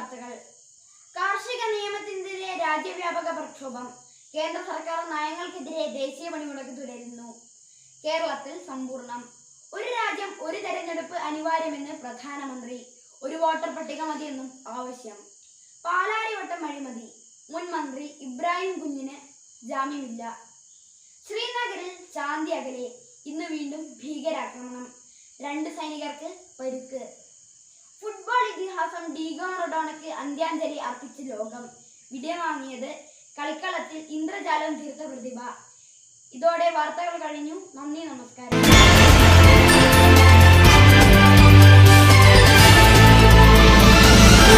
വാർത്തകൾ. കാർഷിക നിയമത്തിനെതിരെ രാജ്യവ്യാപക പ്രക്ഷോഭം. കേന്ദ്ര സർക്കാർ നയങ്ങൾക്കെതിരെ ദേശീയ പണിമുടക്ക് തുടരുന്നു. കേരളത്തിൽ സമ്പൂർണം. ഒരു രാജ്യം ഒരു തെരഞ്ഞെടുപ്പ് അനിവാര്യമെന്ന് പ്രധാനമന്ത്രി. ഒരു വോട്ടർ പട്ടിക മതിയെന്നും ആവശ്യം. പാലാരിവട്ടം അഴിമതി. മുൻ മന്ത്രി ഇബ്രാഹിം കുഞ്ഞിന് ജാമ്യമില്ല. ശ്രീനഗറിൽ ശാന്തി അകലെ. ഇന്ന് വീണ്ടും ഭീകരാക്രമണം. 2 സൈനികർക്ക് പരിക്ക്. ഫുട്ബോൾ ഇതിഹാസം ഡീഗോ മറഡോണയ്ക്ക് അന്ത്യാഞ്ജലി അർപ്പിച്ച് ലോകം. വിടവാങ്ങിയത് കളിക്കളത്തിൽ ഇന്ദ്രജാലം തീർത്ത പ്രതിഭ. ഇതോടെ വാർത്തകൾ കഴിഞ്ഞു. നന്ദി, നമസ്കാരം.